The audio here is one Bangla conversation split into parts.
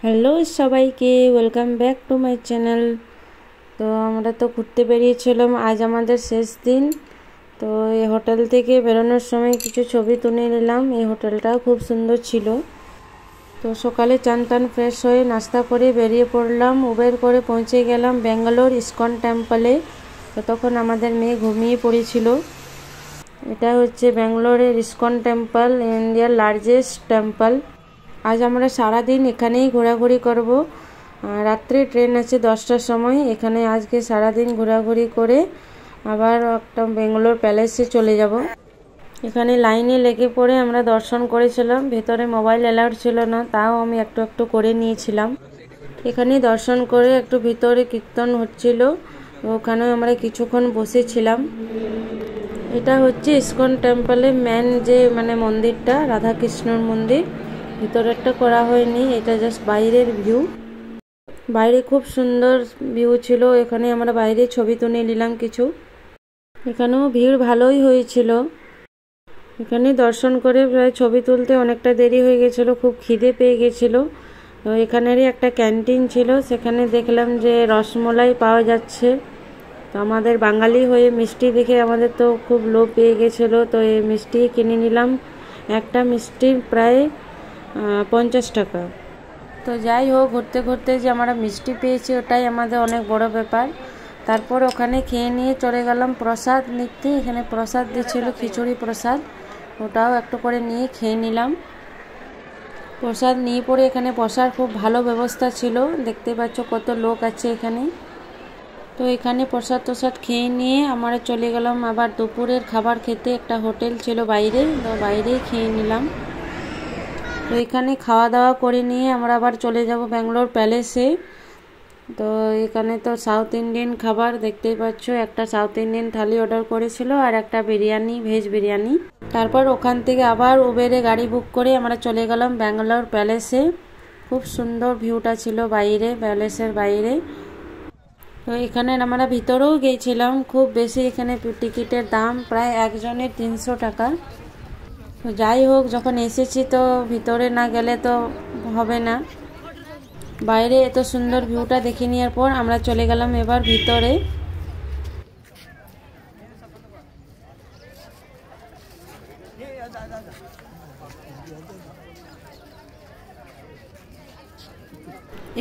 হ্যালো সবাইকে, welcome back to my channel. তো আমরা তো ঘুরতে বেরিয়েছিলাম, আজ আমাদের শেষ দিন। তো এই হোটেল থেকে বেরোনোর সময় কিছু ছবি তুলে নিলাম। এই হোটেলটাও খুব সুন্দর ছিল। তো সকালে চান টান ফ্রেশ হয়ে নাস্তা করে বেরিয়ে পড়লাম। উবের করে পৌঁছে গেলাম ব্যাঙ্গালোর ইসকন টেম্পলে। তো তখন আমাদের মেয়ে ঘুমিয়ে পড়েছিল। এটা হচ্ছে ব্যাঙ্গালোরের ইসকন টেম্পল, ইন্ডিয়ার লার্জেস্ট টেম্পল। আজ আমরা সারাদিন এখানেই ঘোরাঘুরি করব। রাত্রে ট্রেন আছে 10টার সময়। এখানে আজকে সারাদিন ঘোরাঘুরি করে আবার একটা ব্যাঙ্গালোর প্যালেসে চলে যাব। এখানে লাইনে লেগে পড়ে আমরা দর্শন করেছিলাম। ভেতরে মোবাইল অ্যালাউড ছিল না, তাও আমি একটু একটু করে নিয়েছিলাম। এখানে দর্শন করে একটু ভিতরে কীর্তন হচ্ছিল, ওখানে আমরা কিছুক্ষণ বসেছিলাম। এটা হচ্ছে ইসকন টেম্পলের মেন যে মন্দিরটা, রাধাকৃষ্ণর মন্দির। ভিতরেরটা করা হয়নি, এটা জাস্ট বাইরের ভিউ। বাইরে খুব সুন্দর ভিউ ছিল। এখানে আমরা বাইরে ছবি তুলে নিলাম কিছু। এখানেও ভিড় ভালোই হয়েছিল। এখানে দর্শন করে প্রায় ছবি তুলতে অনেকটা দেরি হয়ে গেছিলো, খুব খিদে পেয়ে গেছিলো। তো এখানেরই একটা ক্যান্টিন ছিল, সেখানে দেখলাম যে রসমলাই পাওয়া যাচ্ছে। তো আমাদের বাঙালি হয়ে মিষ্টি দেখে আমাদের তো খুব লোভ পেয়ে গেছিলো। তো এই মিষ্টি কিনে নিলাম। একটা মিষ্টির প্রায় 50 টাকা। তো যাই হোক, ঘুরতে ঘুরতে যে আমরা মিষ্টি পেয়েছি ওটাই আমাদের অনেক বড় ব্যাপার। তারপর ওখানে খেয়ে নিয়ে চলে গেলাম প্রসাদ নিতে। এখানে প্রসাদ দিচ্ছিল, খিচুড়ি প্রসাদ। ওটাও একটু করে নিয়ে খেয়ে নিলাম। প্রসাদ নিয়ে পরে এখানে বসার খুব ভালো ব্যবস্থা ছিল। দেখতে পাচ্ছ কত লোক আছে এখানে। তো এখানে প্রসাদ খেয়ে নিয়ে আমরা চলে গেলাম আবার দুপুরের খাবার খেতে। একটা হোটেল ছিল বাইরে, তো বাইরেই খেয়ে নিলাম। তো এখানে খাওয়া দাওয়া করে নিয়ে আমরা আবার চলে যাব ব্যাঙ্গালোর প্যালেসে। তো এখানে তো সাউথ ইন্ডিয়ান খাবার দেখতেই পাচ্ছ। একটা সাউথ ইন্ডিয়ান থালি অর্ডার করেছিল আর একটা বিরিয়ানি, ভেজ বিরিয়ানি। তারপর ওখান থেকে আবার উবেরে গাড়ি বুক করে আমরা চলে গেলাম ব্যাঙ্গালোর প্যালেসে। খুব সুন্দর ভিউটা ছিল বাইরে, প্যালেসের বাইরে। তো এখানে আমরা ভিতরেও গিয়েছিলাম। খুব বেশি এখানে টিকিটের দাম, প্রায় একজনের 300 টাকা। তো যাই হোক, যখন এসেছি তো ভিতরে না গেলে তো হবে না। বাইরে এত সুন্দর ভিউটা দেখে নেওয়ার পর আমরা চলে গেলাম এবার ভিতরে।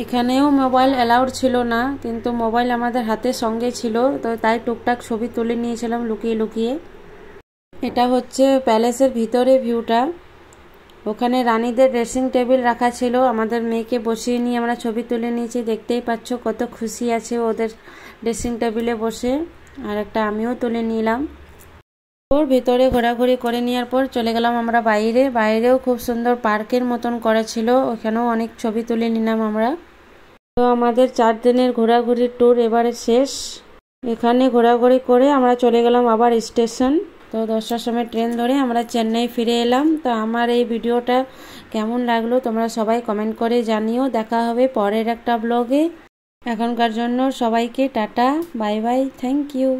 এখানেও মোবাইল অ্যালাউড ছিল না, কিন্তু মোবাইল আমাদের হাতের সঙ্গে ছিল, তো তাই টুকটাক ছবি তুলে নিয়েছিলাম লুকিয়ে লুকিয়ে। এটা হচ্ছে প্যালেসের ভিতরে ভিউটা। ওখানে রানীদের ড্রেসিং টেবিল রাখা ছিল, আমাদের মেয়েকে বসিয়ে নিয়ে আমরা ছবি তুলে নিয়েছি। দেখতেই পাচ্ছ কত খুশি আছে ওদের ড্রেসিং টেবিলে বসে। আর একটা আমিও তুলে নিলাম। ওর ভিতরে ঘোরাঘুরি করে নেওয়ার পর চলে গেলাম আমরা বাইরে। বাইরেও খুব সুন্দর পার্কের মতন করা ছিল, ওখানেও অনেক ছবি তুলে নিলাম আমরা। তো আমাদের 4 দিনের ঘোরাঘুরির ট্যুর এবারে শেষ। এখানে ঘোরাঘুরি করে আমরা চলে গেলাম আবার স্টেশন। তো 10টার সময় ট্রেন ধরে আমরা চেন্নাই ফিরে এলাম। তো আমার এই ভিডিওটা কেমন লাগলো তোমরা সবাই কমেন্ট করে জানিও। দেখা হবে পরের একটা ব্লগে। এখনকার জন্য সবাইকে tata, bye bye, thank you.